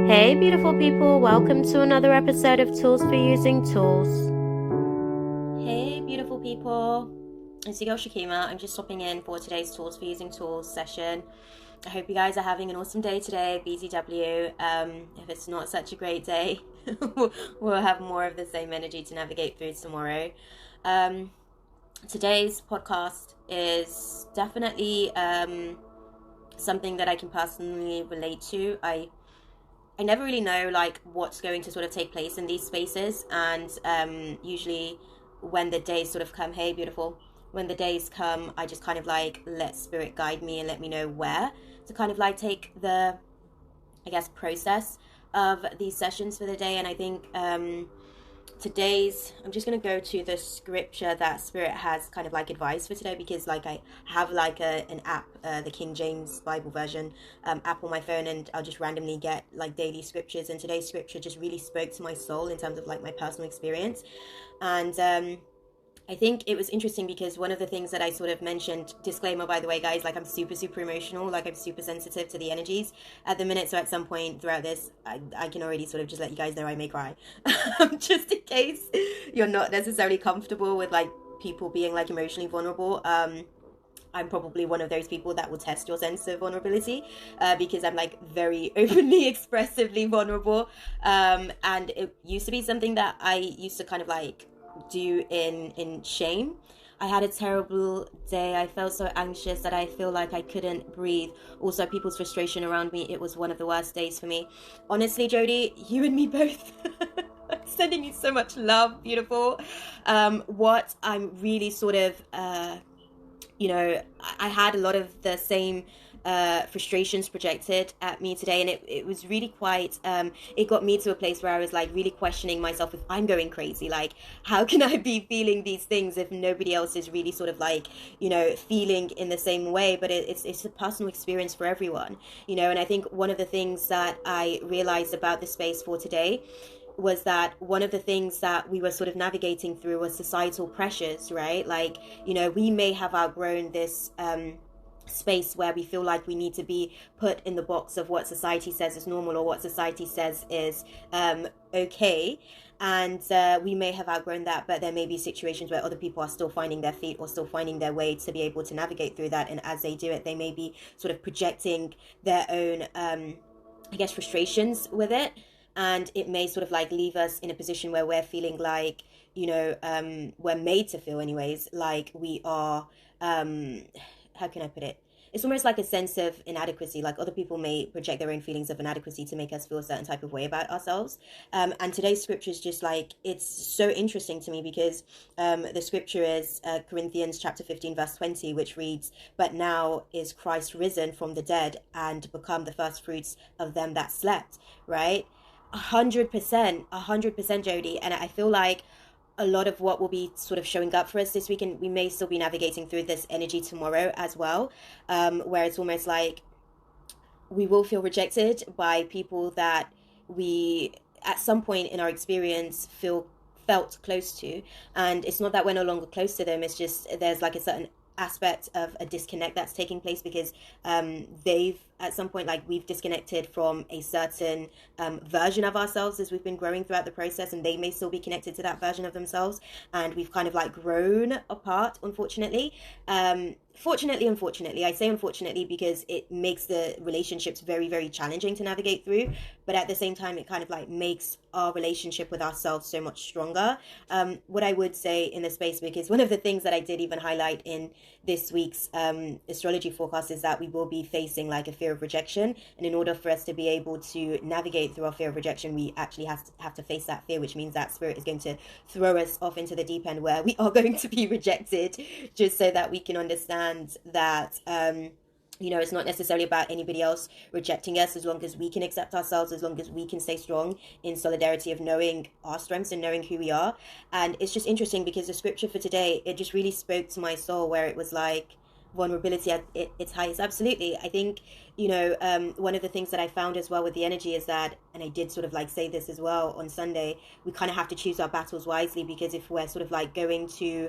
Hey, beautiful people, welcome to another episode of Tools for Using Tools. Hey beautiful people, it's your girl Shakima. I'm just stopping in for today's Tools for Using Tools session. I hope you guys are having an awesome day today, BZW. If it's not such a great day, we'll have more of the same energy to navigate through tomorrow. Today's podcast is definitely something that I can personally relate to. I never really know like what's going to sort of take place in these spaces, and usually when the days sort of come, hey beautiful, when the days come, I just kind of like let spirit guide me and let me know where to kind of like take the, I guess, process of these sessions for the day. And I think I'm just going to go to the scripture that spirit has kind of like advised for today, because like I have like an app, the King James Bible version app on my phone, and I'll just randomly get like daily scriptures, and today's scripture just really spoke to my soul in terms of like my personal experience. And I think it was interesting because one of the things that I sort of mentioned, disclaimer by the way guys, like I'm super emotional, like I'm super sensitive to the energies at the minute, so at some point throughout this I can already sort of just let you guys know I may cry. Just in case you're not necessarily comfortable with like people being like emotionally vulnerable. I'm probably one of those people that will test your sense of vulnerability, because I'm like very openly expressively vulnerable, and it used to be something that I used to kind of like do in shame. I had a terrible day. I felt so anxious that I feel like I couldn't breathe. Also, people's frustration around me, it was one of the worst days for me. Honestly, Jody, you and me both. I'm sending you so much love, beautiful. What I'm really sort of I had a lot of the same frustrations projected at me today, and it was really quite it got me to a place where I was like really questioning myself if I'm going crazy. Like, how can I be feeling these things if nobody else is really sort of like, feeling in the same way? But it's a personal experience for everyone, and I think one of the things that I realized about the space for today was that one of the things that we were sort of navigating through was societal pressures, right? Like, we may have outgrown this space where we feel like we need to be put in the box of what society says is normal or what society says is okay. And we may have outgrown that, but there may be situations where other people are still finding their feet or still finding their way to be able to navigate through that. And as they do it, they may be sort of projecting their own, I guess, frustrations with it. And it may sort of like leave us in a position where we're feeling like, we're made to feel anyways, like we are, how can I put it? It's almost like a sense of inadequacy. Like other people may project their own feelings of inadequacy to make us feel a certain type of way about ourselves. And today's scripture is just like, it's so interesting to me because the scripture is Corinthians chapter 15, verse 20, which reads, "But now is Christ risen from the dead and become the first fruits of them that slept," right? 100%, Jody. And I feel like a lot of what will be sort of showing up for us this week, and we may still be navigating through this energy tomorrow as well, where it's almost like we will feel rejected by people that we at some point in our experience felt close to. And it's not that we're no longer close to them, it's just there's like a certain aspect of a disconnect that's taking place because they've at some point, like, we've disconnected from a certain version of ourselves as we've been growing throughout the process, and they may still be connected to that version of themselves, and we've kind of like grown apart, unfortunately. Unfortunately, I say unfortunately because it makes the relationships very challenging to navigate through, but at the same time it kind of like makes our relationship with ourselves so much stronger. What I would say in the space, because one of the things that I did even highlight in this week's astrology forecast is that we will be facing like a fear of rejection, and in order for us to be able to navigate through our fear of rejection, we actually have to face that fear, which means that spirit is going to throw us off into the deep end where we are going to be rejected, just so that we can understand that it's not necessarily about anybody else rejecting us, as long as we can accept ourselves, as long as we can stay strong in solidarity of knowing our strengths and knowing who we are. And it's just interesting because the scripture for today, it just really spoke to my soul, where it was like vulnerability at its highest. Absolutely. I think, one of the things that I found as well with the energy is that, and I did sort of like say this as well on Sunday, we kind of have to choose our battles wisely, because if we're sort of like going to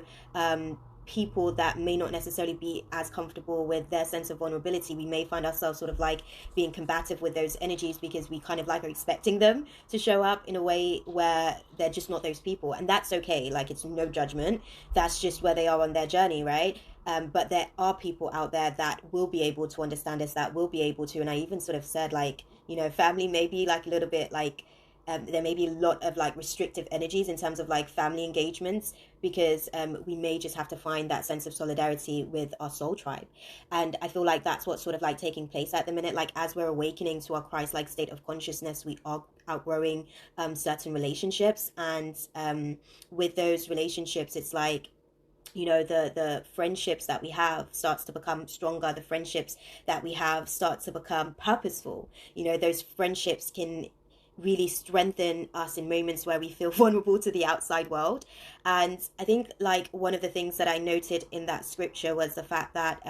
people that may not necessarily be as comfortable with their sense of vulnerability, we may find ourselves sort of like being combative with those energies because we kind of like are expecting them to show up in a way where they're just not those people. And that's okay. Like, it's no judgment. That's just where they are on their journey, right? But there are people out there that will be able to understand us, that will be able to. And I even sort of said, like, family may be like a little bit like, there may be a lot of like restrictive energies in terms of like family engagements, because we may just have to find that sense of solidarity with our soul tribe. And I feel like that's what's sort of like taking place at the minute. Like, as we're awakening to our Christ-like state of consciousness, we are outgrowing certain relationships. And with those relationships, it's like, the friendships that we have starts to become stronger. The friendships that we have start to become purposeful. Those friendships can really strengthen us in moments where we feel vulnerable to the outside world. And I think, like, one of the things that I noted in that scripture was the fact that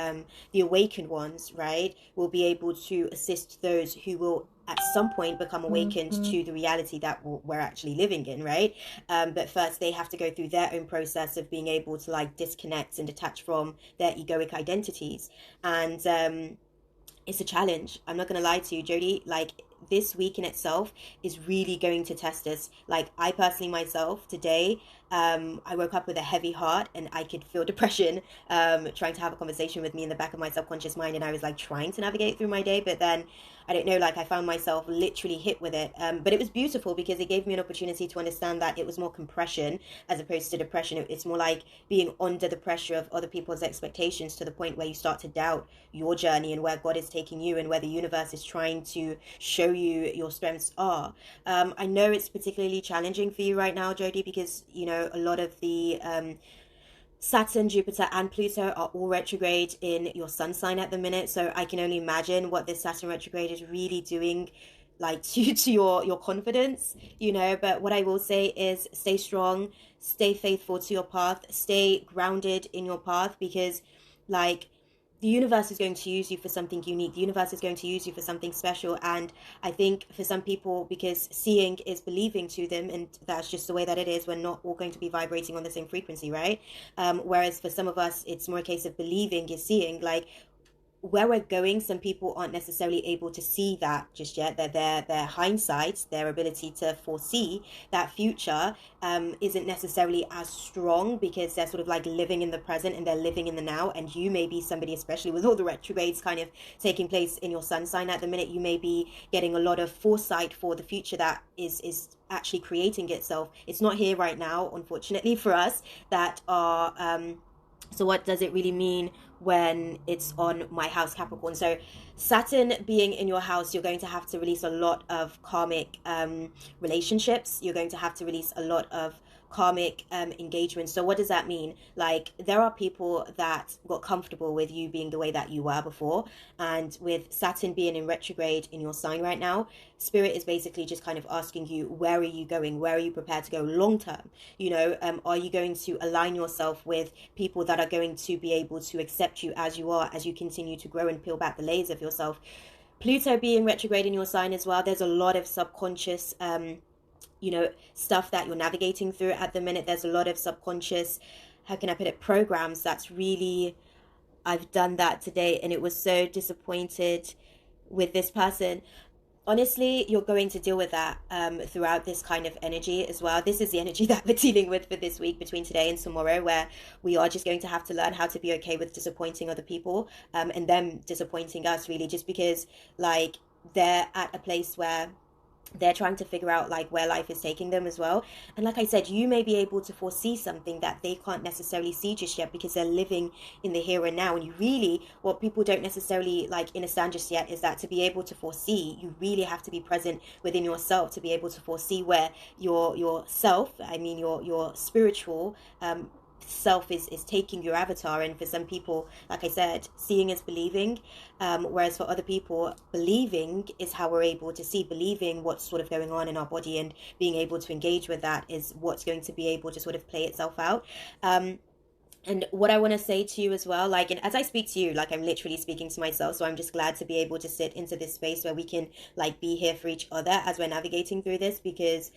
the awakened ones, right, will be able to assist those who will at some point become awakened to the reality that we're actually living in, right? But first they have to go through their own process of being able to like disconnect and detach from their egoic identities. And it's a challenge. I'm not going to lie to you, Jody. Like, this week in itself is really going to test us. Like, I personally myself today, I woke up with a heavy heart, and I could feel depression trying to have a conversation with me in the back of my subconscious mind. And I was like trying to navigate through my day, but then I don't know, like, I found myself literally hit with it. But it was beautiful because it gave me an opportunity to understand that it was more compression as opposed to depression. It's more like being under the pressure of other people's expectations, to the point where you start to doubt your journey and where God is taking you and where the universe is trying to show you your strengths are. I know it's particularly challenging for you right now, Jody, because, a lot of the Saturn, Jupiter, and Pluto are all retrograde in your sun sign at the minute. So I can only imagine what this Saturn retrograde is really doing, like, to your confidence, But what I will say is, stay strong, stay faithful to your path, stay grounded in your path, because, like, the universe is going to use you for something unique. The universe is going to use you for something special. And I think for some people, because seeing is believing to them, and that's just the way that it is, we're not all going to be vibrating on the same frequency, right? Whereas for some of us, it's more a case of believing is seeing. Like, where we're going, some people aren't necessarily able to see that just yet. Their hindsight, their ability to foresee that future, isn't necessarily as strong, because they're sort of like living in the present and they're living in the now. And you may be somebody, especially with all the retrogrades kind of taking place in your sun sign at the minute, you may be getting a lot of foresight for the future that is actually creating itself. It's not here right now, unfortunately for us that are so what does it really mean when it's on my house Capricorn? So Saturn being in your house, you're going to have to release a lot of karmic relationships. You're going to have to release a lot of karmic engagement. So what does that mean? Like, there are people that got comfortable with you being the way that you were before, and with Saturn being in retrograde in your sign right now, spirit is basically just kind of asking you, where are you going? Where are you prepared to go long term? Are you going to align yourself with people that are going to be able to accept you as you are, as you continue to grow and peel back the layers of yourself? Pluto being retrograde in your sign as well, there's a lot of subconscious stuff that you're navigating through at the minute. There's a lot of subconscious, how can I put it, programs that's really, I've done that today and it was so disappointed with this person. Honestly, you're going to deal with that throughout this kind of energy as well. This is the energy that we're dealing with for this week, between today and tomorrow, where we are just going to have to learn how to be okay with disappointing other people, and them disappointing us, really, just because, like, they're at a place where they're trying to figure out like where life is taking them as well. And like I said, you may be able to foresee something that they can't necessarily see just yet, because they're living in the here and now. And you really, what people don't necessarily like understand just yet, is that to be able to foresee, you really have to be present within yourself to be able to foresee where your self, I mean your spiritual self is taking your avatar. And for some people, like I said, seeing is believing, whereas for other people, believing is how we're able to see. Believing what's sort of going on in our body and being able to engage with that is what's going to be able to sort of play itself out. And what I want to say to you as well, like, and as I speak to you, like, I'm literally speaking to myself. So I'm just glad to be able to sit into this space where we can like be here for each other as we're navigating through this, because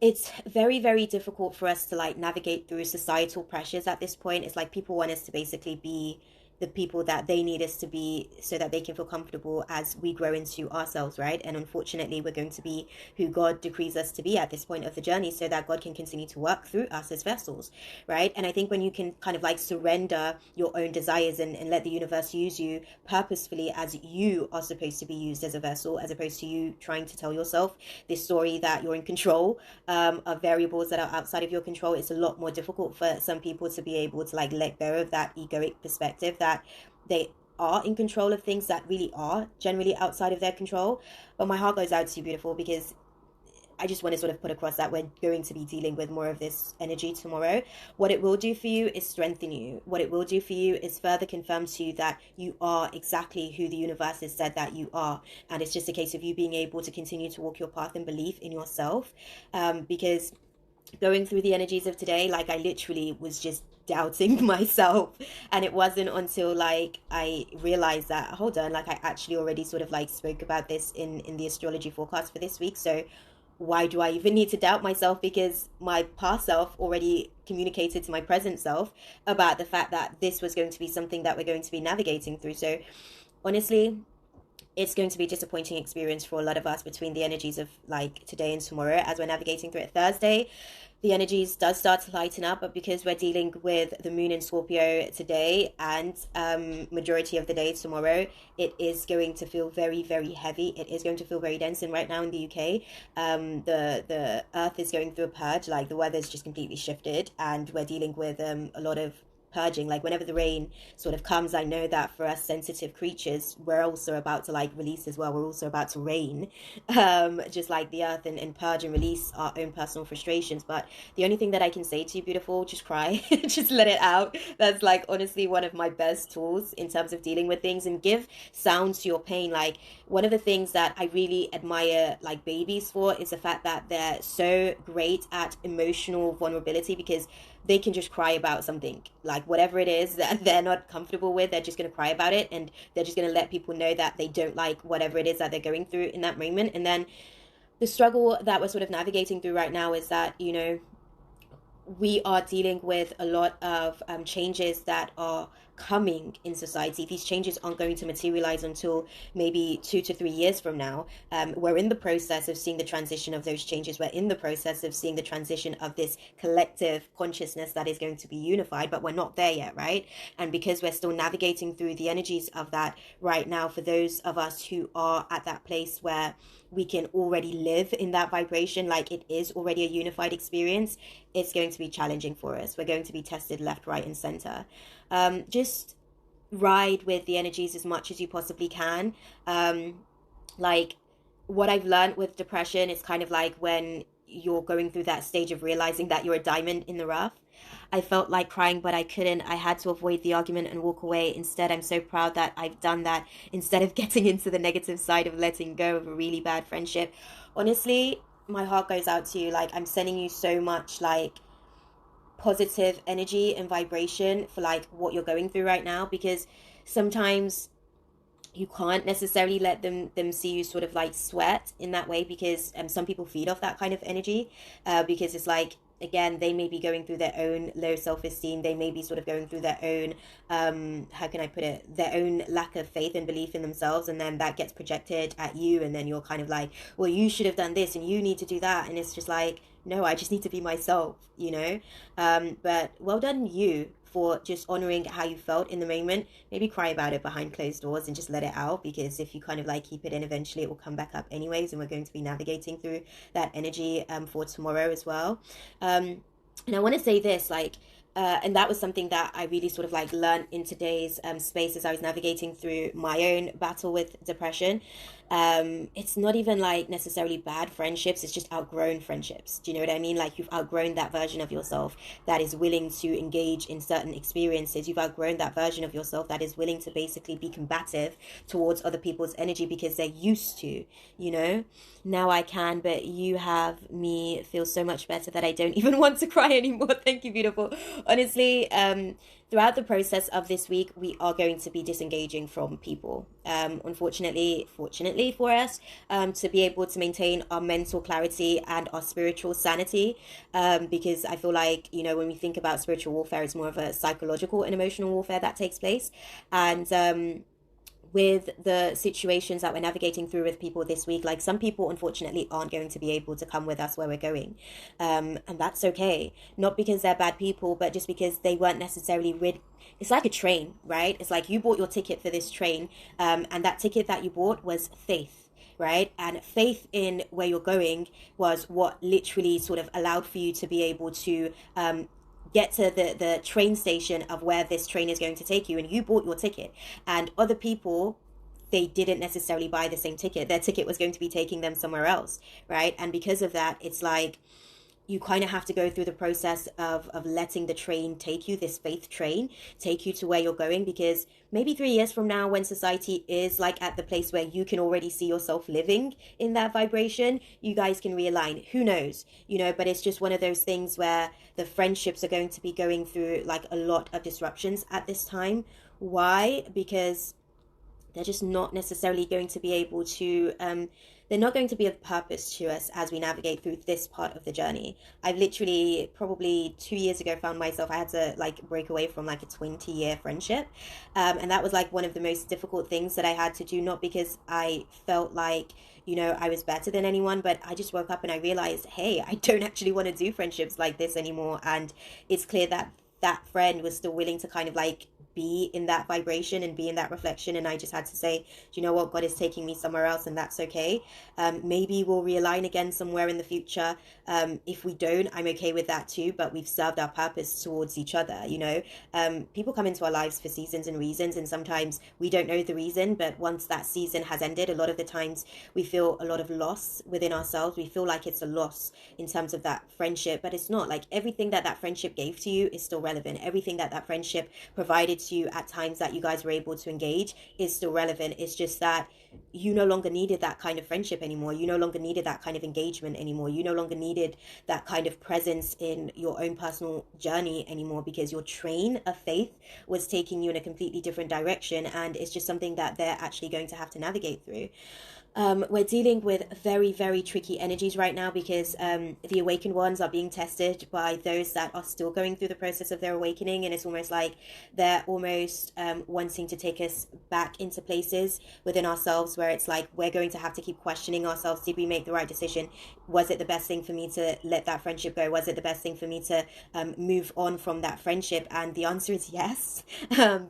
It's very, very difficult for us to like navigate through societal pressures at this point. It's like people want us to basically be the people that they need us to be so that they can feel comfortable as we grow into ourselves, right? And unfortunately, we're going to be who God decrees us to be at this point of the journey so that God can continue to work through us as vessels, right? And I think when you can kind of like surrender your own desires and let the universe use you purposefully as you are supposed to be used as a vessel, as opposed to you trying to tell yourself this story that you're in control of variables that are outside of your control, it's a lot more difficult for some people to be able to like let go of that egoic perspective that they are in control of things that really are generally outside of their control. But my heart goes out to you, beautiful, because I just want to sort of put across that we're going to be dealing with more of this energy tomorrow. What it will do for you is strengthen you. What it will do for you is further confirm to you that you are exactly who the universe has said that you are. And it's just a case of you being able to continue to walk your path in belief in yourself. Because going through the energies of today, like I literally was just doubting myself, and it wasn't until like I realized that, hold on, like I actually already sort of like spoke about this in the astrology forecast for this week, so why do I even need to doubt myself? Because my past self already communicated to my present self about the fact that this was going to be something that we're going to be navigating through. So honestly, it's going to be a disappointing experience for a lot of us between the energies of like today and tomorrow as we're navigating through it. Thursday, the energies does start to lighten up, but because we're dealing with the moon in Scorpio today and majority of the day tomorrow, it is going to feel very, very heavy. It is going to feel very dense. And right now in the UK, the earth is going through a purge. Like the weather's just completely shifted, and we're dealing with a lot of purging. Like whenever the rain sort of comes, I know that for us sensitive creatures, we're also about to like release as well. We're also about to rain, just like the earth, and purge and release our own personal frustrations. But the only thing that I can say to you, beautiful, just cry. Just let it out. That's like honestly one of my best tools in terms of dealing with things, and give sound to your pain. Like one of the things that I really admire like babies for is the fact that they're so great at emotional vulnerability, because they can just cry about something, like whatever it is that they're not comfortable with, they're just going to cry about it, and they're just going to let people know that they don't like whatever it is that they're going through in that moment. And then the struggle that we're sort of navigating through right now is that, you know, we are dealing with a lot of changes that are coming in society. These changes aren't going to materialize until maybe 2 to 3 years from now. We're in the process of seeing the transition of those changes. We're in the process of seeing the transition of this collective consciousness that is going to be unified, but we're not there yet, right? And because we're still navigating through the energies of that right now, for those of us who are at that place where we can already live in that vibration, like it is already a unified experience, it's going to be challenging for us. We're going to be tested left, right, and center. Just ride with the energies as much as you possibly can. Like what I've learned with depression is kind of like when you're going through that stage of realizing that you're a diamond in the rough. I felt like crying, but I couldn't. I had to avoid the argument and walk away. Instead, I'm so proud that I've done that instead of getting into the negative side of letting go of a really bad friendship. Honestly, my heart goes out to you. Like, I'm sending you so much, like, positive energy and vibration for, like, what you're going through right now, because sometimes you can't necessarily let them see you sort of like sweat in that way, because some people feed off that kind of energy, because it's like, again, they may be going through their own low self-esteem, they may be sort of going through their own how can I put it, their own lack of faith and belief in themselves, and then that gets projected at you, and then you're kind of like, well, you should have done this and you need to do that, and it's just like, no, I just need to be myself, you know. But well done you for just honoring how you felt in the moment. Maybe cry about it behind closed doors and just let it out, because if you kind of like keep it in, eventually it will come back up anyways, and we're going to be navigating through that energy for tomorrow as well. And I want to say this, like, and that was something that I really sort of like learned in today's space as I was navigating through my own battle with depression. It's not even like necessarily bad friendships, it's just outgrown friendships. Do you know what I mean? Like, you've outgrown that version of yourself that is willing to engage in certain experiences. You've outgrown that version of yourself that is willing to basically be combative towards other people's energy because they're used to, you know. Now I can, but you have me feel so much better that I don't even want to cry anymore. Thank you, beautiful. Honestly, throughout the process of this week, we are going to be disengaging from people. Unfortunately, fortunately for us, to be able to maintain our mental clarity and our spiritual sanity, because I feel like, when we think about spiritual warfare, it's more of a psychological and emotional warfare that takes place. And with the situations that we're navigating through with people this week, like some people unfortunately aren't going to be able to come with us where we're going, and that's okay. Not because they're bad people, but just because they weren't necessarily it's like a train, right? It's like you bought your ticket for this train, and that ticket that you bought was faith, right? And faith in where you're going was what literally sort of allowed for you to be able to get to the train station of where this train is going to take you. And you bought your ticket, and other people, they didn't necessarily buy the same ticket. Their ticket was going to be taking them somewhere else, right? And because of that, it's like you kind of have to go through the process of letting the train take you, this faith train, take you to where you're going. Because maybe 3 years from now, when society is like at the place where you can already see yourself living in that vibration, you guys can realign. Who knows? But it's just one of those things where the friendships are going to be going through like a lot of disruptions at this time. Why? Because they're just not necessarily going to be able to they're not going to be of purpose to us as we navigate through this part of the journey. I've literally probably 2 years ago found myself, I had to like break away from like a 20-year friendship, and that was like one of the most difficult things that I had to do, not because I felt like I was better than anyone, but I just woke up and I realized, hey, I don't actually want to do friendships like this anymore. And it's clear that that friend was still willing to kind of like be in that vibration and be in that reflection. And I just had to say, do you know what, God is taking me somewhere else, and that's okay. Maybe we'll realign again somewhere in the future. If we don't, I'm okay with that too, but we've served our purpose towards each other. People come into our lives for seasons and reasons, and sometimes we don't know the reason, but once that season has ended, a lot of the times we feel a lot of loss within ourselves. We feel like it's a loss in terms of that friendship, but it's not. Like everything that that friendship gave to you is still relevant. Everything that that friendship provided to you at times that you guys were able to engage is still relevant. It's just that you no longer needed that kind of friendship anymore. You no longer needed that kind of engagement anymore. You no longer needed that kind of presence in your own personal journey anymore, because your train of faith was taking you in a completely different direction, and it's just something that they're actually going to have to navigate through. We're dealing with very, very tricky energies right now, because the awakened ones are being tested by those that are still going through the process of their awakening. And it's almost like they're almost wanting to take us back into places within ourselves where it's like we're going to have to keep questioning ourselves. Did we make the right decision? Was it the best thing for me to let that friendship go? Was it the best thing for me to move on from that friendship? And the answer is yes,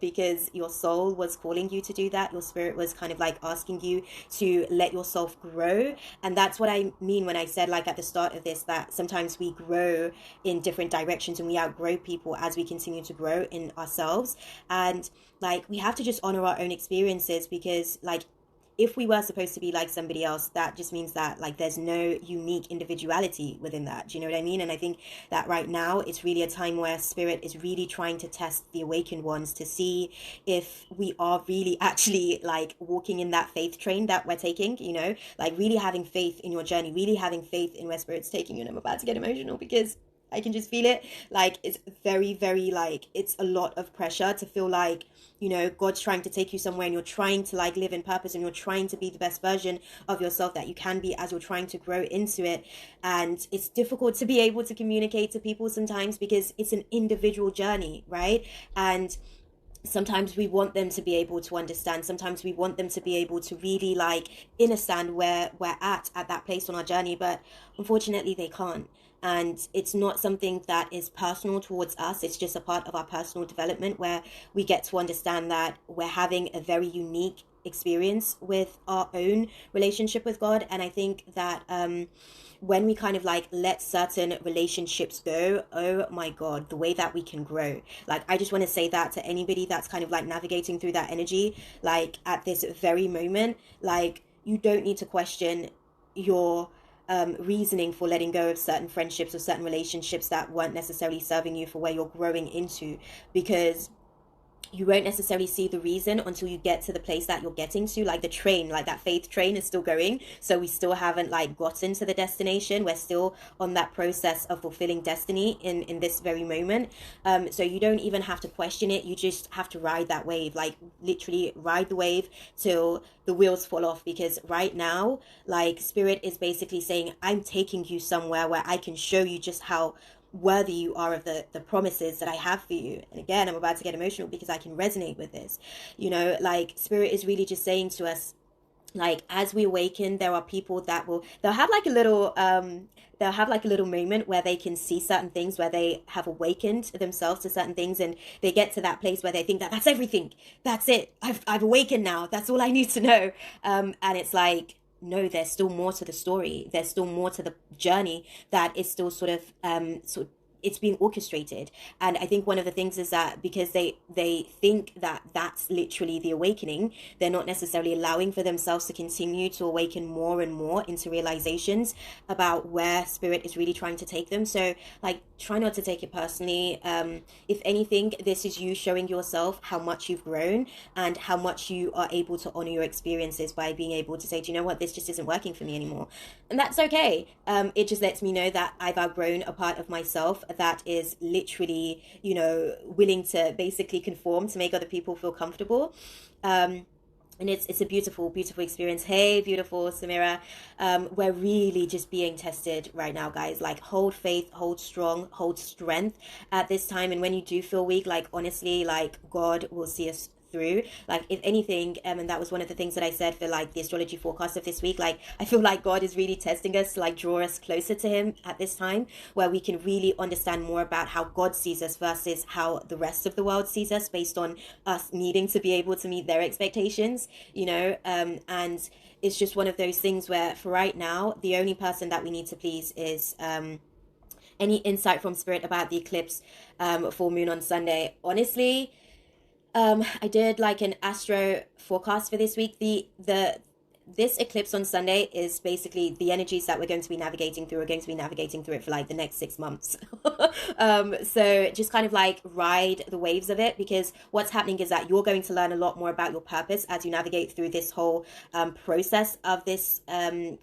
because your soul was calling you to do that. Your spirit was kind of like asking you to let yourself grow. And that's what I mean when I said, like at the start of this, that sometimes we grow in different directions and we outgrow people as we continue to grow in ourselves. And like we have to just honor our own experiences, because like if we were supposed to be like somebody else, that just means that like there's no unique individuality within that. Do you know what I mean? And I think that right now it's really a time where spirit is really trying to test the awakened ones to see if we are really actually like walking in that faith train that we're taking, like really having faith in your journey, really having faith in where spirit's taking you. And I'm about to get emotional because I can just feel it. Like it's very, very like it's a lot of pressure to feel like, God's trying to take you somewhere, and you're trying to like live in purpose, and you're trying to be the best version of yourself that you can be as you're trying to grow into it. And it's difficult to be able to communicate to people sometimes because it's an individual journey, right? And sometimes we want them to be able to understand. Sometimes we want them to be able to really like understand where we're at that place on our journey, but unfortunately they can't. And it's not something that is personal towards us. It's just a part of our personal development where we get to understand that we're having a very unique experience with our own relationship with God. And I think that when we kind of like let certain relationships go, oh my God, the way that we can grow. Like I just want to say that to anybody that's kind of like navigating through that energy, like at this very moment, like you don't need to question your reasoning for letting go of certain friendships or certain relationships that weren't necessarily serving you for where you're growing into. Because you won't necessarily see the reason until you get to the place that you're getting to. Like the train, like that faith train is still going, so we still haven't like gotten to the destination. We're still on that process of fulfilling destiny in this very moment. So you don't even have to question it, you just have to ride that wave, like literally ride the wave till the wheels fall off. Because right now, like, spirit is basically saying, I'm taking you somewhere where I can show you just how worthy you are of the promises that I have for you. And again, I'm about to get emotional because I can resonate with this. You know, like, spirit is really just saying to us, like, as we awaken, there are people that they'll have like a little they'll have like a little moment where they can see certain things, where they have awakened themselves to certain things, and they get to that place where they think that that's everything, that's it, I've awakened now, that's all I need to know. And it's like, no, there's still more to the story, there's still more to the journey that is still it's being orchestrated. And I think one of the things is that because they think that that's literally the awakening, they're not necessarily allowing for themselves to continue to awaken more and more into realizations about where spirit is really trying to take them. So, like, try not to take it personally. If anything, this is you showing yourself how much you've grown and how much you are able to honor your experiences by being able to say, do you know what, this just isn't working for me anymore. And that's okay. It just lets me know that I've outgrown a part of myself that is literally, you know, willing to basically conform to make other people feel comfortable. And it's a beautiful, beautiful experience. Hey, beautiful Samira. We're really just being tested right now, guys. Like, hold faith, hold strong, hold strength at this time. And when you do feel weak, like, honestly, like, God will see us through. Like, if anything, and that was one of the things that I said for like the astrology forecast of this week, like, I feel like God is really testing us to like draw us closer to him at this time, where we can really understand more about how God sees us versus how the rest of the world sees us, based on us needing to be able to meet their expectations, you know. And it's just one of those things where for right now, the only person that we need to please is any insight from spirit about the eclipse, full moon on Sunday. Honestly, I did like an astro forecast for this week. The This eclipse on Sunday is basically the energies that we're going to be navigating through. We're going to be navigating through it for like the next 6 months. So just kind of like ride the waves of it, because what's happening is that you're going to learn a lot more about your purpose as you navigate through this whole process of this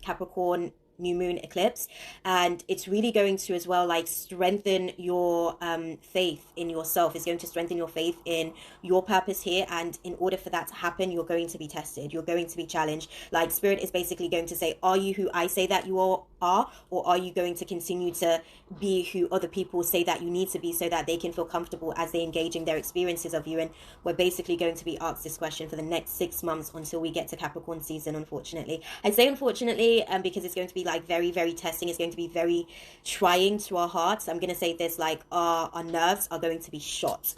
Capricorn new moon eclipse. And it's really going to as well like strengthen your faith in yourself. It's going to strengthen your faith in your purpose here, and in order for that to happen, you're going to be tested, you're going to be challenged. Like, spirit is basically going to say, are you who I say that you are, or are you going to continue to be who other people say that you need to be, so that they can feel comfortable as they engage in their experiences of you? And we're basically going to be asked this question for the next 6 months until we get to Capricorn season, unfortunately. I say unfortunately because it's going to be like very, very testing. It's going to be very trying to our hearts. I'm going to say this, like, our nerves are going to be shot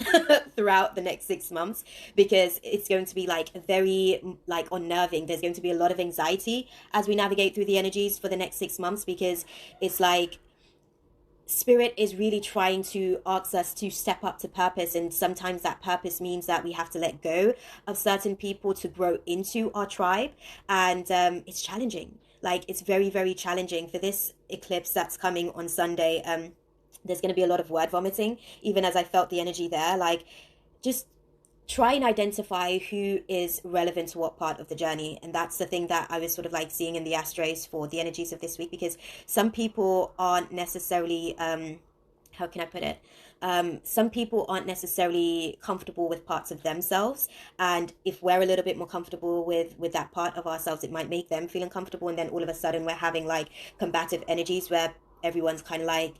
throughout the next 6 months, because it's going to be like very like unnerving. There's going to be a lot of anxiety as we navigate through the energies for the next 6 months, because it's like spirit is really trying to ask us to step up to purpose. And sometimes that purpose means that we have to let go of certain people to grow into our tribe. And it's challenging. Like, it's very, very challenging for this eclipse that's coming on Sunday. There's going to be a lot of word vomiting, even as I felt the energy there. Like, just try and identify who is relevant to what part of the journey. And that's the thing that I was sort of like seeing in the astros for the energies of this week, because some people aren't necessarily how can I put it, some people aren't necessarily comfortable with parts of themselves, and if we're a little bit more comfortable with that part of ourselves, it might make them feel uncomfortable. And then all of a sudden we're having like combative energies where everyone's kind of like,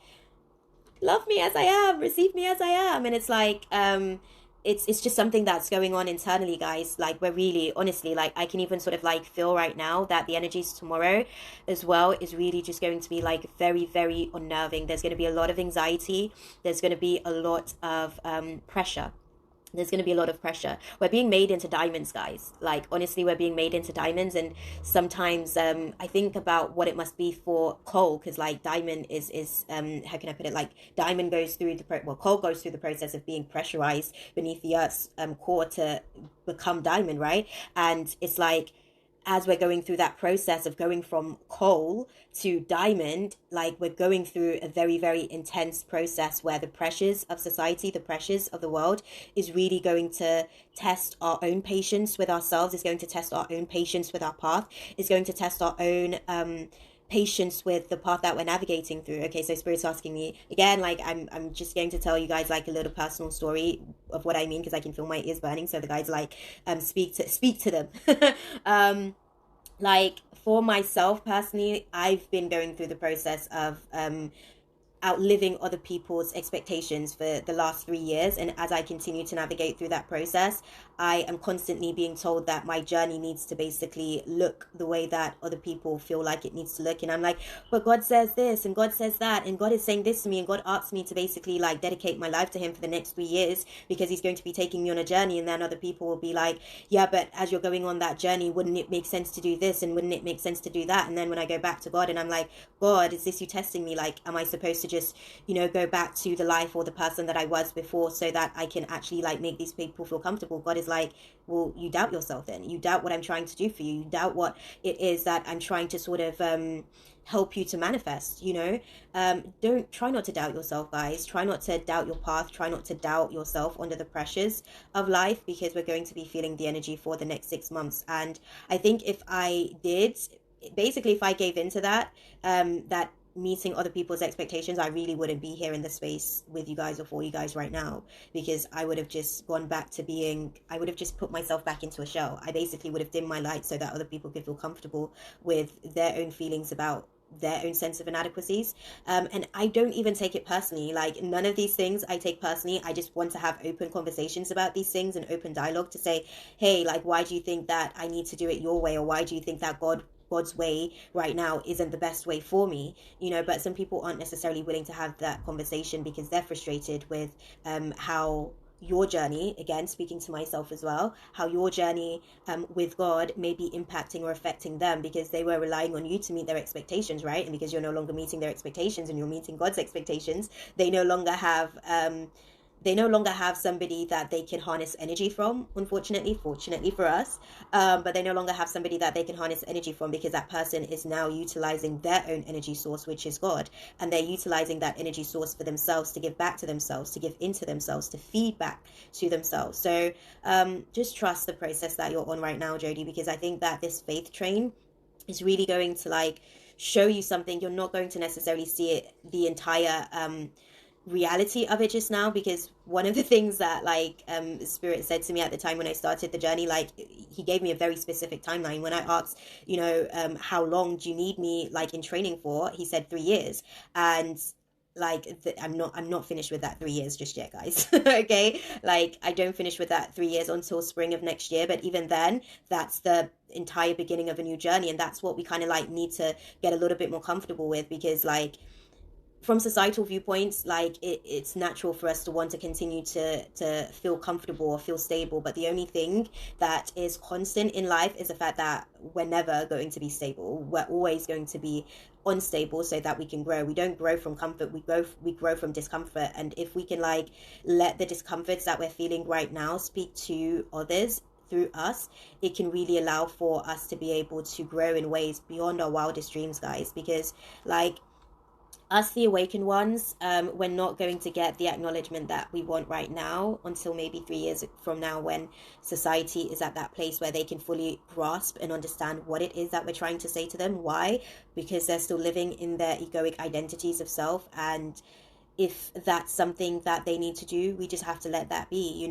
love me as I am, receive me as I am. And it's like it's just something that's going on internally, guys. Like, we're really, honestly, like, I can even sort of like feel right now that the energies tomorrow as well is really just going to be like very, very unnerving. There's going to be a lot of anxiety, there's going to be a lot of pressure. There's going to be a lot of pressure. We're being made into diamonds, guys. Like, honestly, we're being made into diamonds. And sometimes I think about what it must be for coal, because like diamond is how can I put it, like, diamond goes through coal goes through the process of being pressurized beneath the earth's core to become diamond, right? And it's like, as we're going through that process of going from coal to diamond, like we're going through a very, very intense process where the pressures of society, the pressures of the world is really going to test our own patience with ourselves, is going to test our own patience with our path, is going to test our own patience with the path that we're navigating through. Okay, so Spirit's asking me again, like I'm just going to tell you guys like a little personal story of what I mean, because I can feel my ears burning. So the guys like speak to them. Like for myself personally, I've been going through the process of outliving other people's expectations for the last 3 years. And as I continue to navigate through that process, I am constantly being told that my journey needs to basically look the way that other people feel like it needs to look. And I'm like, but God says this and God says that, and God is saying this to me, and God asks me to basically like dedicate my life to Him for the next 3 years because He's going to be taking me on a journey. And then other people will be like, yeah, but as you're going on that journey, wouldn't it make sense to do this? And wouldn't it make sense to do that? And then when I go back to God and I'm like, God, is this you testing me? Like, am I supposed to just, go back to the life or the person that I was before so that I can actually like make these people feel comfortable? God is like, well, you doubt yourself then. You doubt what I'm trying to do for you. You doubt what it is that I'm trying to sort of help you to manifest. Don't try not to doubt yourself, guys. Try not to doubt your path. Try not to doubt yourself under the pressures of life, because we're going to be feeling the energy for the next 6 months. And I think if I did, basically if I gave into that meeting other people's expectations, I really wouldn't be here in the space with you guys or for you guys right now, because I would have just gone back to being, I would have just put myself back into a shell. I basically would have dimmed my light so that other people could feel comfortable with their own feelings about their own sense of inadequacies. And I don't even take it personally. Like, none of these things I take personally. I just want to have open conversations about these things and open dialogue to say, hey, like, why do you think that I need to do it your way? Or why do you think that God's way right now isn't the best way for me? But some people aren't necessarily willing to have that conversation because they're frustrated with how your journey, again speaking to myself as well, how your journey with God may be impacting or affecting them, because they were relying on you to meet their expectations, right? And because you're no longer meeting their expectations and you're meeting God's expectations, they no longer have somebody that they can harness energy from, unfortunately. Fortunately for us, but they no longer have somebody that they can harness energy from, because that person is now utilizing their own energy source, which is God. And they're utilizing that energy source for themselves, to give back to themselves, to give into themselves, to feed back to themselves. So just trust the process that you're on right now, Jody, because I think that this faith train is really going to like show you something. You're not going to necessarily see it the entire reality of it just now, because one of the things that like Spirit said to me at the time when I started the journey, like he gave me a very specific timeline. When I asked, how long do you need me like in training for, he said 3 years. And like I'm not finished with that 3 years just yet, guys. Okay, like I don't finish with that 3 years until spring of next year, but even then, that's the entire beginning of a new journey. And that's what we kind of like need to get a little bit more comfortable with, because like from societal viewpoints, like it's natural for us to want to continue to feel comfortable or feel stable, but the only thing that is constant in life is the fact that we're never going to be stable. We're always going to be unstable, so that we can grow. We don't grow from comfort, we grow from discomfort. And if we can like let the discomforts that we're feeling right now speak to others through us, it can really allow for us to be able to grow in ways beyond our wildest dreams, guys. Because like us, the awakened ones, we're not going to get the acknowledgement that we want right now until maybe 3 years from now, when society is at that place where they can fully grasp and understand what it is that we're trying to say to them. Why? Because they're still living in their egoic identities of self. And if that's something that they need to do, we just have to let that be.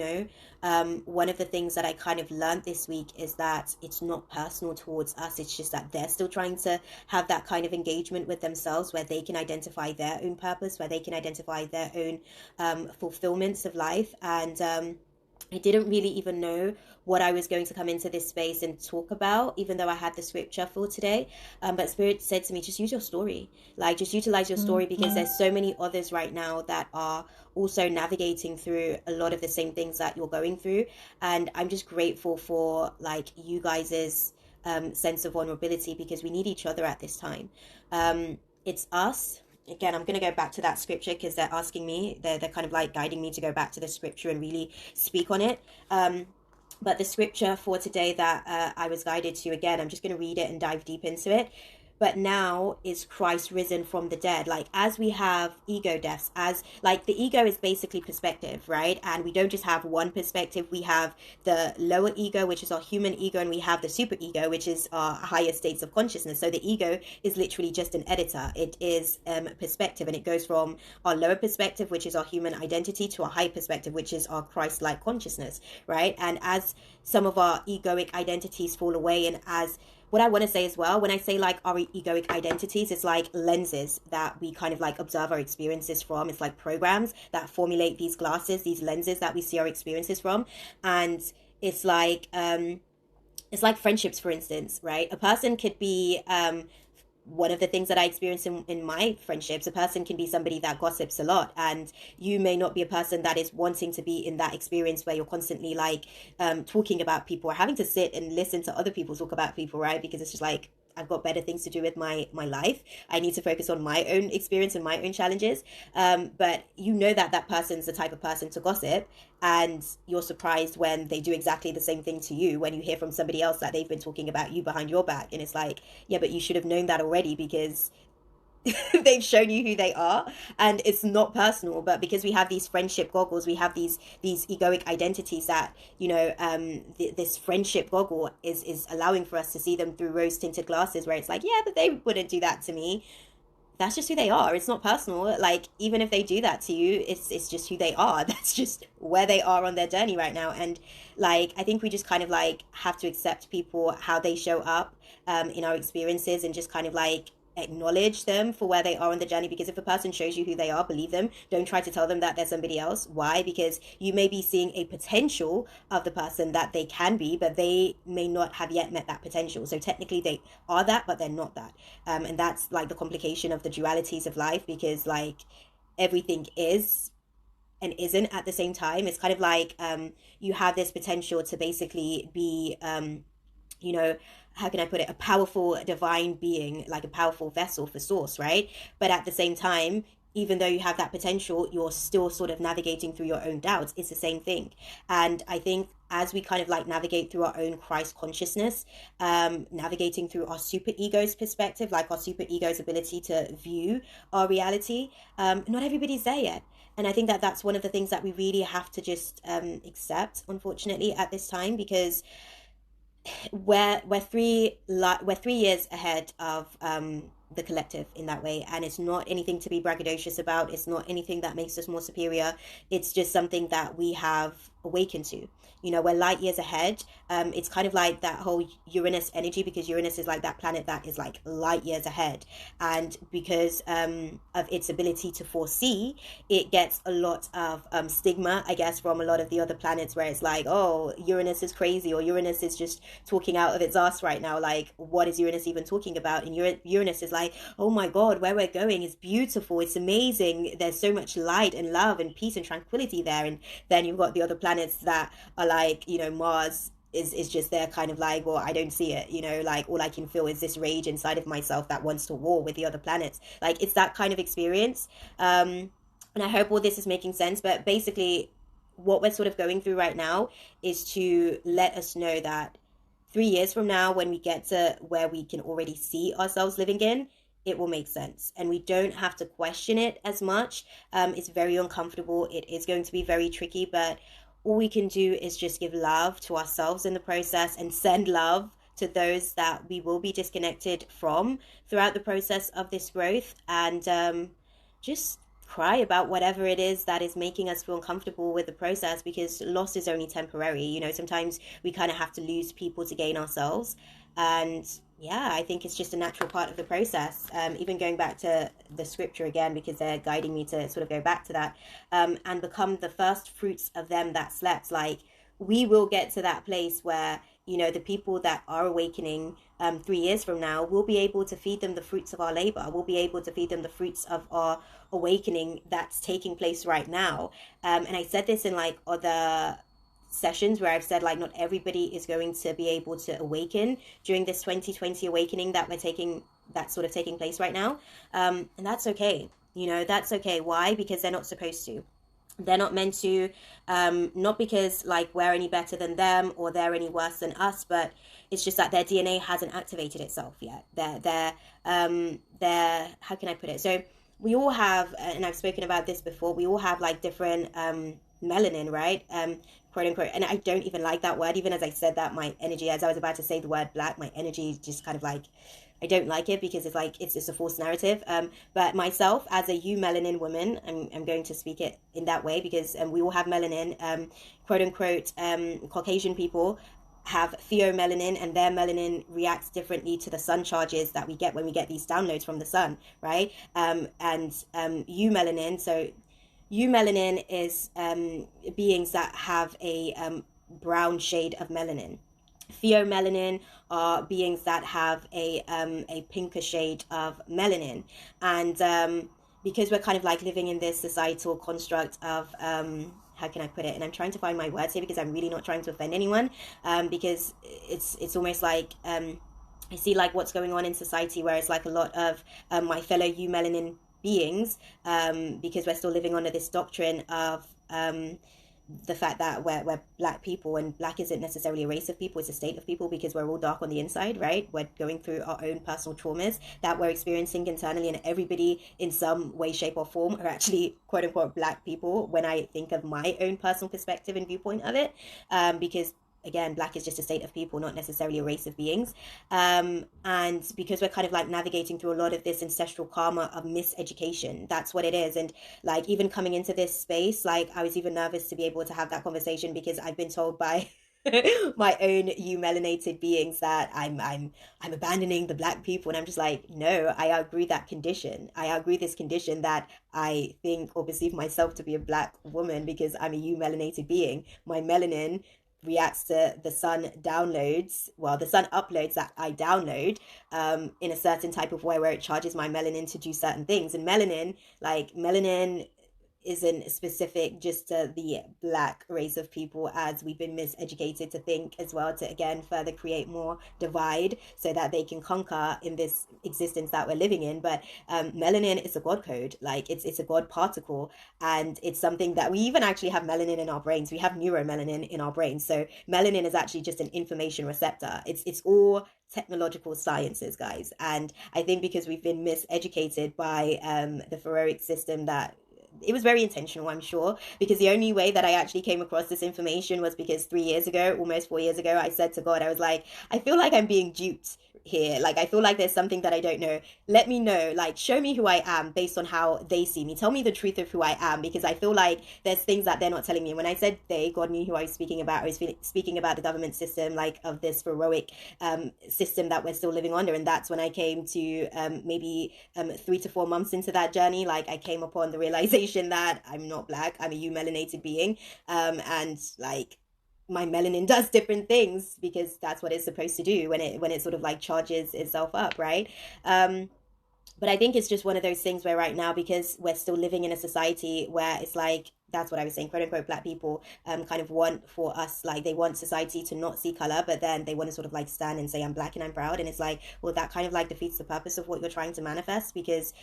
One of the things that I kind of learned this week is that it's not personal towards us. It's just that they're still trying to have that kind of engagement with themselves, where they can identify their own purpose, where they can identify their own fulfillments of life. And I didn't really even know what I was going to come into this space and talk about, even though I had the scripture for today. But Spirit said to me, just use your story. Like, just utilize your story, because there's so many others right now that are also navigating through a lot of the same things that you're going through. And I'm just grateful for like you guys's sense of vulnerability, because we need each other at this time. It's us. Again, I'm going to go back to that scripture, because they're asking me, they're kind of like guiding me to go back to the scripture and really speak on it. But the scripture for today that I was guided to, again, I'm just going to read it and dive deep into it. But now is Christ risen from the dead. Like, as we have ego deaths, as like the ego is basically perspective, right? And we don't just have one perspective. We have the lower ego, which is our human ego, and we have the super ego, which is our higher states of consciousness. So the ego is literally just an editor. It is perspective, and it goes from our lower perspective, which is our human identity, to our high perspective, which is our Christ-like consciousness, right? And as some of our egoic identities fall away, and as what I want to say as well, when I say like our egoic identities, it's like lenses that we kind of like observe our experiences from. It's like programs that formulate these glasses, these lenses that we see our experiences from. And it's like it's like friendships, for instance, right? A person could be one of the things that I experience in my friendships, a person can be somebody that gossips a lot, and you may not be a person that is wanting to be in that experience where you're constantly like talking about people or having to sit and listen to other people talk about people, right? Because it's just like, I've got better things to do with my life. I need to focus on my own experience and my own challenges. But you know that that person's the type of person to gossip, and you're surprised when they do exactly the same thing to you when you hear from somebody else that they've been talking about you behind your back. And it's like, yeah, but you should have known that already, because they've shown you who they are, and it's not personal. But because we have these friendship goggles, we have these egoic identities that, this friendship goggle is allowing for us to see them through rose tinted glasses, where it's like, yeah, but they wouldn't do that to me. That's just who they are. It's not personal. Like, even if they do that to you, it's just who they are. That's just where they are on their journey right now. And like, I think we just kind of like have to accept people how they show up in our experiences, and just kind of like acknowledge them for where they are on the journey. Because if a person shows you who they are, believe them. Don't try to tell them that they're somebody else. Why? Because you may be seeing a potential of the person that they can be, but they may not have yet met that potential. So technically they are that, but they're not that. And that's like the complication of the dualities of life, because like everything is and isn't at the same time. It's kind of like you have this potential to basically be you know, how can I put it, a powerful divine being, like a powerful vessel for source, right? But at the same time, even though you have that potential, you're still sort of navigating through your own doubts. It's the same thing. And I think as we kind of like navigate through our own Christ consciousness, navigating through our super ego's perspective, like our super ego's ability to view our reality, not everybody's there yet. And I think that that's one of the things that we really have to just accept, unfortunately, at this time, because we're 3 years ahead of the collective in that way, and it's not anything to be braggadocious about. It's not anything that makes us more superior. It's just something that we have awakened to. We're light years ahead. It's kind of like that whole Uranus energy, because Uranus is like that planet that is like light years ahead, and because of its ability to foresee, it gets a lot of stigma, I guess, from a lot of the other planets, where it's like, oh, Uranus is crazy, or Uranus is just talking out of its ass right now. Like, what is Uranus even talking about? And Uranus is like, oh my God, where we're going is beautiful. It's amazing. There's so much light and love and peace and tranquility there. And then you've got the other planets that are like, Mars is just there kind of like, well, I don't see it, like all I can feel is this rage inside of myself that wants to war with the other planets. Like, it's that kind of experience. And I hope all this is making sense. But basically, what we're sort of going through right now is to let us know that 3 years from now, when we get to where we can already see ourselves living in, it will make sense. And we don't have to question it as much. It's very uncomfortable. It is going to be very tricky, but all we can do is just give love to ourselves in the process, and send love to those that we will be disconnected from throughout the process of this growth. And just cry about whatever it is that is making us feel uncomfortable with the process, because loss is only temporary. Sometimes we kind of have to lose people to gain ourselves. And yeah, I think it's just a natural part of the process. Even going back to the scripture again, because they're guiding me to sort of go back to that, and become the first fruits of them that slept. Like, we will get to that place where, the people that are awakening 3 years from now, we'll be able to feed them the fruits of our labor. We'll be able to feed them the fruits of our awakening that's taking place right now. And I said this in like other sessions where I've said, like, not everybody is going to be able to awaken during this 2020 awakening that's sort of taking place right now. And that's okay. That's okay. Why? Because they're not supposed to. They're not meant to, not because like we're any better than them or they're any worse than us, but it's just that their DNA hasn't activated itself yet. They're how can I put it? So we all have, and I've spoken about this before. We all have like different melanin, right? Quote unquote. And I don't even like that word. Even as I said that, my energy, as I was about to say the word black, my energy just kind of like I don't like it because it's like it's just a false narrative. But myself, as a eumelanin woman, I'm going to speak it in that way because we all have melanin. Quote unquote, Caucasian people have theomelanin, and their melanin reacts differently to the sun charges that we get when we get these downloads from the sun, right? And eumelanin, so eumelanin is beings that have a brown shade of melanin. Pheomelanin are beings that have a pinker shade of melanin, and because we're kind of like living in this societal construct of how can I put it? And I'm trying to find my words here because I'm really not trying to offend anyone, because it's almost like I see like what's going on in society where it's like a lot of my fellow eumelanin beings, because we're still living under this doctrine of the fact that we're black people, and black isn't necessarily a race of people, it's a state of people, because we're all dark on the inside, right? We're going through our own personal traumas that we're experiencing internally, and everybody in some way, shape, or form are actually quote unquote black people when I think of my own personal perspective and viewpoint of it, because again, black is just a state of people, not necessarily a race of beings. And because we're kind of like navigating through a lot of this ancestral karma of miseducation, that's what it is. And like even coming into this space, like I was even nervous to be able to have that conversation because I've been told by my own eumelanated beings that I'm abandoning the black people, and I'm just like, no, I outgrew that condition. I outgrew this condition that I think or perceive myself to be a black woman because I'm a eumelanated being. My melanin reacts to the sun downloads, well, the sun uploads that I download in a certain type of way where it charges my melanin to do certain things. And melanin isn't specific just to the black race of people, as we've been miseducated to think as well, to again further create more divide so that they can conquer in this existence that we're living in. But melanin is a god code, like it's a god particle, and it's something that we even actually have melanin in our brains. We have neuromelanin in our brains. So melanin is actually just an information receptor. It's all technological sciences, guys. And I think because we've been miseducated by the Pharaohic system, that it was very intentional, I'm sure, because the only way that I actually came across this information was because 3 years ago, almost 4 years ago, I said to God, I was like, I feel like I'm being duped here. Like, I feel like there's something that I don't know. Let me know, like, show me who I am based on how they see me. Tell me the truth of who I am, because I feel like there's things that they're not telling me. When I said they, God knew who I was speaking about. I was speaking about the government system, like, of this heroic system that we're still living under. And that's when I came to maybe 3 to 4 months into that journey, like, I came upon the realization that I'm not black, I'm a eumelanated being, and like my melanin does different things because that's what it's supposed to do when it sort of like charges itself up, right? um but I think it's just one of those things where right now, because we're still living in a society where it's like, that's what I was saying, quote unquote black people kind of want for us, like they want society to not see color, but then they want to sort of like stand and say I'm black and I'm proud, and it's like, well, that kind of like defeats the purpose of what you're trying to manifest, because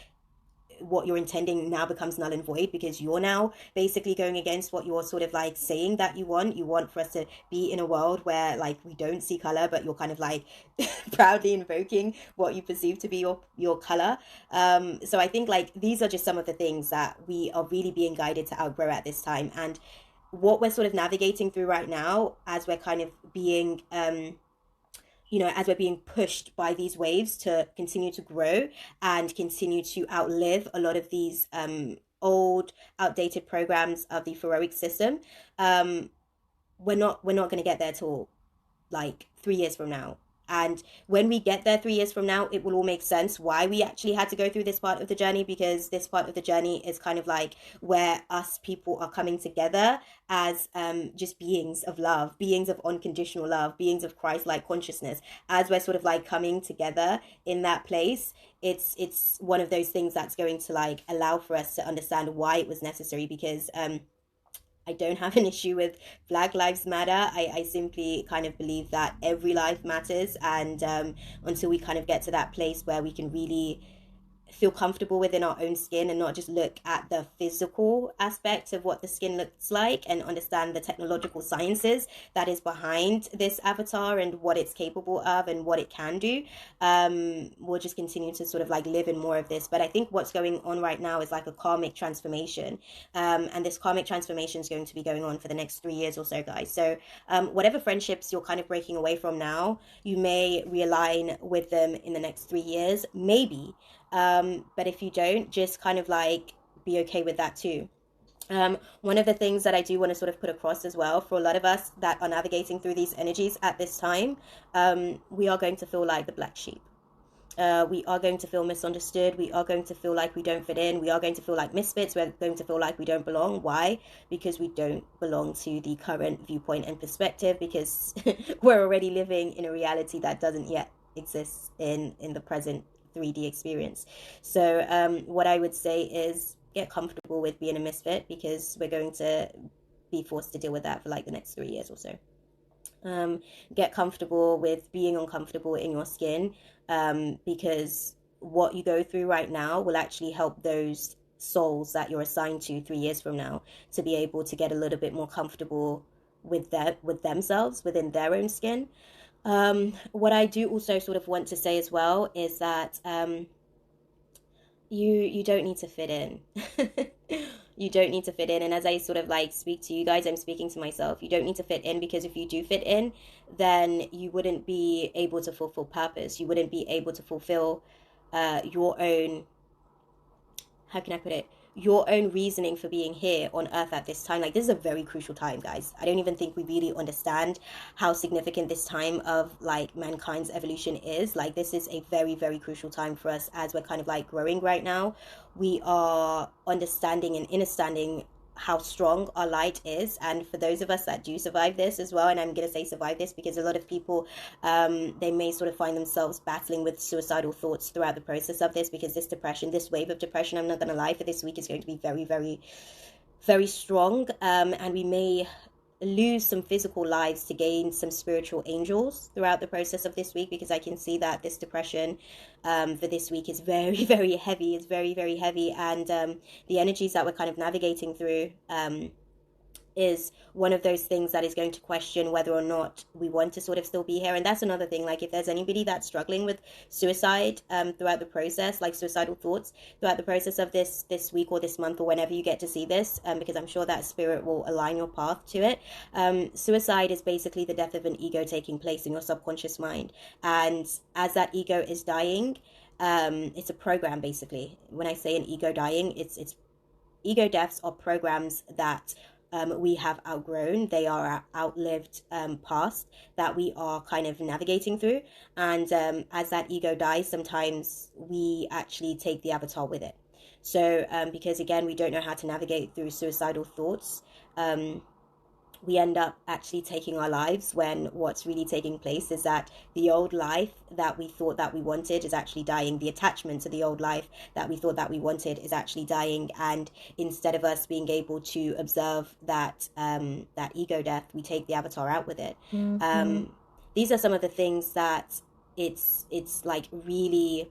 what you're intending now becomes null and void, because you're now basically going against what you're sort of like saying that you want for us to be in a world where like we don't see color, but you're kind of like proudly invoking what you perceive to be your color. So I think like these are just some of the things that we are really being guided to outgrow at this time, and what we're sort of navigating through right now as we're kind of being as we're being pushed by these waves to continue to grow and continue to outlive a lot of these old, outdated programs of the Heroic system, um, we're not going to get there till like 3 years from now. And when we get there 3 years from now, it will all make sense why we actually had to go through this part of the journey, because this part of the journey is kind of like where us people are coming together as just beings of love, beings of unconditional love, beings of Christ-like consciousness. As we're sort of like coming together in that place, it's one of those things that's going to like allow for us to understand why it was necessary, because I don't have an issue with Black Lives Matter. I simply kind of believe that every life matters. And until we kind of get to that place where we can really feel comfortable within our own skin and not just look at the physical aspect of what the skin looks like and understand the technological sciences that is behind this avatar and what it's capable of and what it can do. We'll just continue to sort of like live in more of this. But I think what's going on right now is like a karmic transformation. And this karmic transformation is going to be going on for the next 3 years or so, guys. So whatever friendships you're kind of breaking away from now, you may realign with them in the next 3 years, maybe. But if you don't, just kind of like be okay with that too. One of the things that I do want to sort of put across as well for a lot of us that are navigating through these energies at this time, we are going to feel like the black sheep. We are going to feel misunderstood. We are going to feel like we don't fit in. We are going to feel like misfits. We're going to feel like we don't belong. Why? Because we don't belong to the current viewpoint and perspective, because we're already living in a reality that doesn't yet exist in the present 3D experience. So what I would say is get comfortable with being a misfit, because we're going to be forced to deal with that for like the next 3 years or so. Get comfortable with being uncomfortable in your skin, because what you go through right now will actually help those souls that you're assigned to 3 years from now to be able to get a little bit more comfortable with with themselves within their own skin. What I do also sort of want to say as well is that you don't need to fit in. You don't need to fit in. And as I sort of like speak to you guys, I'm speaking to myself. You don't need to fit in, because if you do fit in, then you wouldn't be able to fulfill purpose. You wouldn't be able to fulfill your own, how can I put it, your own reasoning for being here on earth at this time. Like, this is a very crucial time, guys. I don't even think we really understand how significant this time of like mankind's evolution is. Like, this is a very, very crucial time for us as we're kind of like growing right now. We are understanding and understanding how strong our light is. And for those of us that do survive this as well, and I'm going to say survive this because a lot of people, they may sort of find themselves battling with suicidal thoughts throughout the process of this, because this depression, this wave of depression, I'm not going to lie, for this week is going to be very, very, very strong. And we may lose some physical lives to gain some spiritual angels throughout the process of this week, because I can see that this depression for this week is very, very heavy. It's very, very heavy. And the energies that we're kind of navigating through is one of those things that is going to question whether or not we want to sort of still be here. And that's another thing, like if there's anybody that's struggling with suicide throughout the process, like suicidal thoughts throughout the process of this week or this month or whenever you get to see this, because I'm sure that spirit will align your path to it. Suicide is basically the death of an ego taking place in your subconscious mind, and as that ego is dying, it's a program. Basically, when I say an ego dying, it's ego deaths are programs that we have outgrown. They are our outlived past that we are kind of navigating through. And as that ego dies, sometimes we actually take the avatar with it. So because again, we don't know how to navigate through suicidal thoughts, we end up actually taking our lives, when what's really taking place is that the old life that we thought that we wanted is actually dying. The attachment to the old life that we thought that we wanted is actually dying. And instead of us being able to observe that that ego death, we take the avatar out with it. These are some of the things that it's like really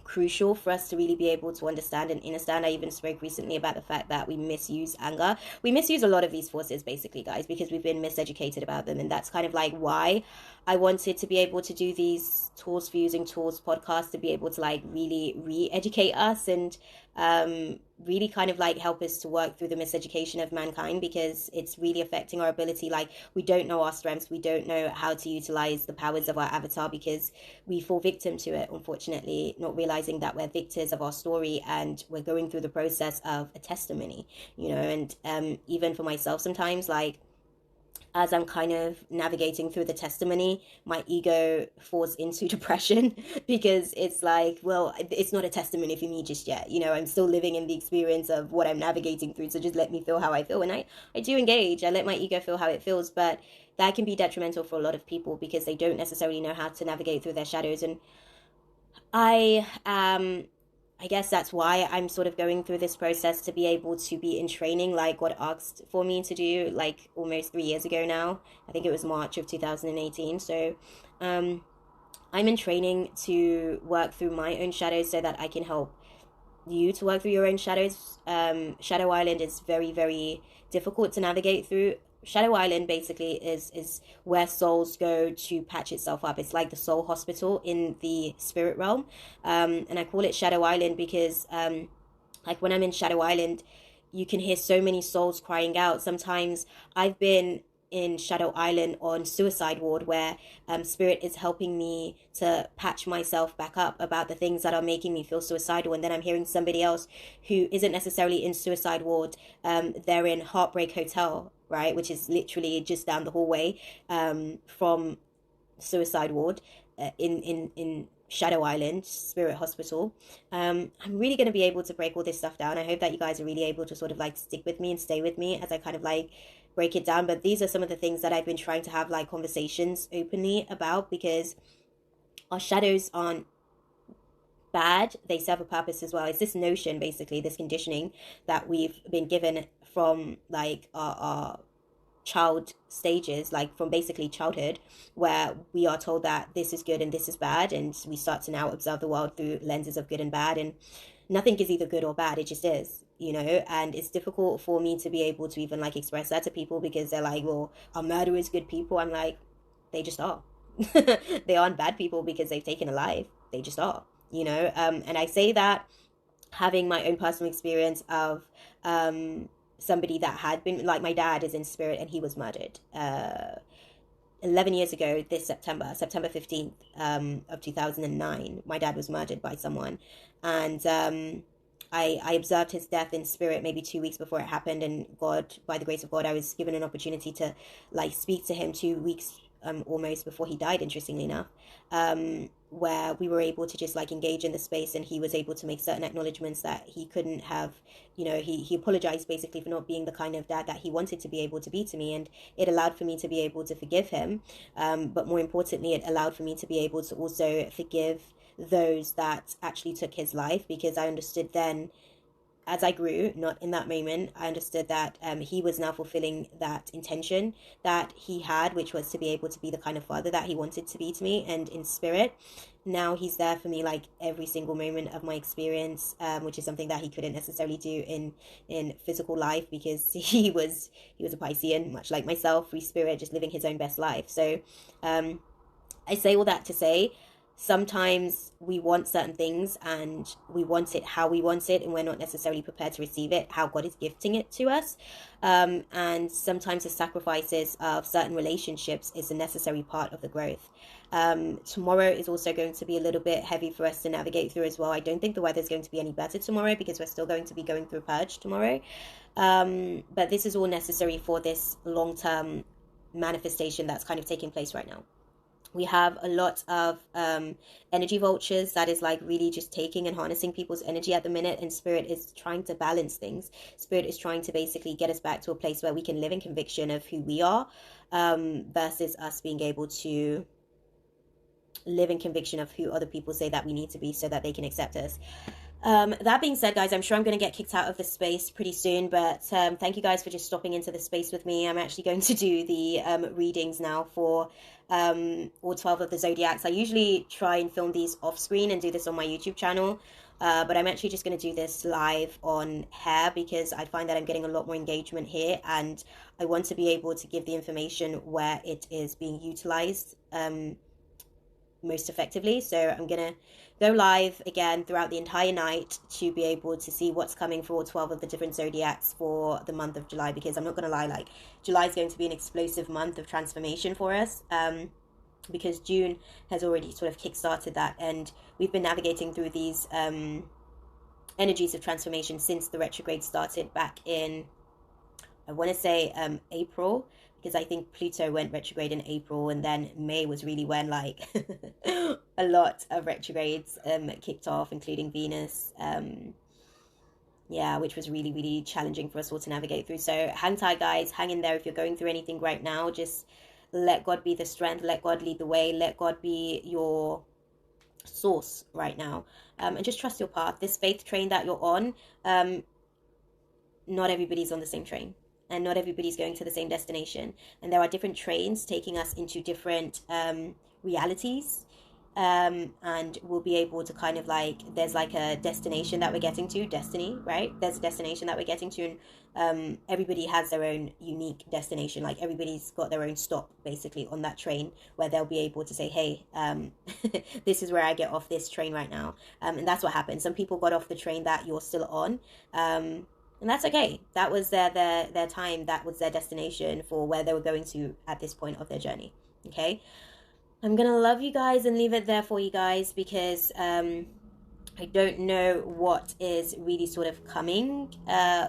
crucial for us to really be able to understand and understand. I even spoke recently about the fact that we misuse anger. We misuse a lot of these forces, basically, guys, because we've been miseducated about them. And that's kind of like why I wanted to be able to do these tools for using tools podcasts, to be able to like really re-educate us and really kind of like help us to work through the miseducation of mankind, because it's really affecting our ability. Like, we don't know our strengths, we don't know how to utilize the powers of our avatar, because we fall victim to it, unfortunately, not realizing that we're victors of our story and we're going through the process of a testimony, you know. And even for myself, sometimes, like, as I'm kind of navigating through the testimony, my ego falls into depression, because it's like, well, it's not a testimony for me just yet. You know, I'm still living in the experience of what I'm navigating through. So just let me feel how I feel. And I do engage. I let my ego feel how it feels. But that can be detrimental for a lot of people, because they don't necessarily know how to navigate through their shadows. And I I guess that's why I'm sort of going through this process, to be able to be in training, like what asked for me to do, like almost 3 years ago now. I think it was March of 2018. So I'm in training to work through my own shadows, so that I can help you to work through your own shadows. Shadow Island is very, very difficult to navigate through. Shadow Island basically is where souls go to patch itself up. It's like the soul hospital in the spirit realm. And I call it Shadow Island because like when I'm in Shadow Island, you can hear so many souls crying out. Sometimes I've been in Shadow Island on suicide ward where spirit is helping me to patch myself back up about the things that are making me feel suicidal, and then I'm hearing somebody else who isn't necessarily in suicide ward. They're in Heartbreak Hotel, right, which is literally just down the hallway from suicide ward in Shadow Island Spirit Hospital. I'm really going to be able to break all this stuff down. I hope that you guys are really able to sort of like stick with me and stay with me as I kind of like break it down. But these are some of the things that I've been trying to have like conversations openly about, because our shadows aren't bad, they serve a purpose as well. It's this notion, basically, this conditioning that we've been given from like our child stages, like from basically childhood, where we are told that this is good and this is bad, and we start to now observe the world through lenses of good and bad, and nothing is either good or bad, it just is, you know. And it's difficult for me to be able to even like express that to people, because they're like, well, are murderers good people? I'm like, they just are. They aren't bad people because they've taken a life, they just are, you know. And I say that having my own personal experience of somebody that had been, like, my dad is in spirit and he was murdered 11 years ago this September 15th of 2009. My dad was murdered by someone, and I observed his death in spirit maybe 2 weeks before it happened, and God, by the grace of God, I was given an opportunity to like speak to him 2 weeks almost before he died, interestingly enough, where we were able to just like engage in the space, and he was able to make certain acknowledgements that he couldn't have, you know. He apologized basically for not being the kind of dad that he wanted to be able to be to me, and it allowed for me to be able to forgive him, but more importantly, it allowed for me to be able to also forgive those that actually took his life, because I understood then, as I grew, not in that moment, I understood that he was now fulfilling that intention that he had, which was to be able to be the kind of father that he wanted to be to me. And in spirit, now he's there for me like every single moment of my experience, which is something that he couldn't necessarily do in physical life, because he was a Piscean, much like myself, free spirit, just living his own best life. So I say all that to say, sometimes we want certain things and we want it how we want it, and we're not necessarily prepared to receive it how God is gifting it to us. And sometimes the sacrifices of certain relationships is a necessary part of the growth. Tomorrow is also going to be a little bit heavy for us to navigate through as well. I don't think the weather is going to be any better tomorrow, because we're still going to be going through purge tomorrow. But this is all necessary for this long-term manifestation that's kind of taking place right now. We have a lot of energy vultures that is like really just taking and harnessing people's energy at the minute, and spirit is trying to balance things. Spirit is trying to basically get us back to a place where we can live in conviction of who we are, versus us being able to live in conviction of who other people say that we need to be so that they can accept us. That being said, guys, I'm sure I'm going to get kicked out of the space pretty soon, but thank you guys for just stopping into the space with me. I'm actually going to do the readings now for all 12 of the zodiacs. I usually try and film these off screen and do this on my YouTube channel, but I'm actually just going to do this live on here, because I find that I'm getting a lot more engagement here, and I want to be able to give the information where it is being utilized most effectively. So I'm gonna go live again throughout the entire night to be able to see what's coming for all 12 of the different zodiacs for the month of July, because I'm not gonna lie, like, July is going to be an explosive month of transformation for us, because June has already sort of kick-started that, and we've been navigating through these energies of transformation since the retrograde started back in, I want to say, April, because I think Pluto went retrograde in April, and then May was really when like a lot of retrogrades kicked off, including Venus. Yeah, which was really, really challenging for us all to navigate through. So hang tight, guys. Hang in there. If you're going through anything right now, just let God be the strength. Let God lead the way. Let God be your source right now. And just trust your path. This faith train that you're on, not everybody's on the same train, and not everybody's going to the same destination, and there are different trains taking us into different realities, and we'll be able to kind of like, there's like a destination that we're getting to, destiny, right? There's a destination that we're getting to, and everybody has their own unique destination. Like everybody's got their own stop basically on that train, where they'll be able to say, hey, this is where I get off this train right now. And that's what happened. Some people got off the train that you're still on, and that's okay. That was their time. That was their destination for where they were going to at this point of their journey. Okay, I'm gonna love you guys and leave it there for you guys, because I don't know what is really sort of coming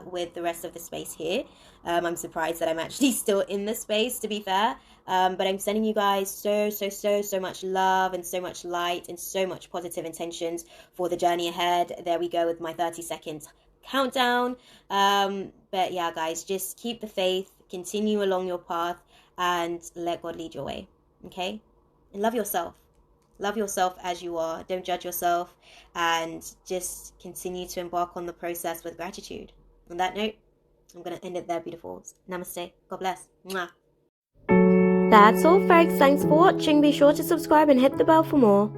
with the rest of the space here. I'm surprised that I'm actually still in the space, to be fair. But I'm sending you guys so much love and so much light and so much positive intentions for the journey ahead. There we go with my 30-second countdown. But yeah, guys, just keep the faith, continue along your path, and let God lead your way. Okay? And love yourself. Love yourself as you are. Don't judge yourself, and just continue to embark on the process with gratitude. On that note, I'm going to end it there, beautifuls. Namaste. God bless. Mwah. That's all, folks. Thanks for watching. Be sure to subscribe and hit the bell for more.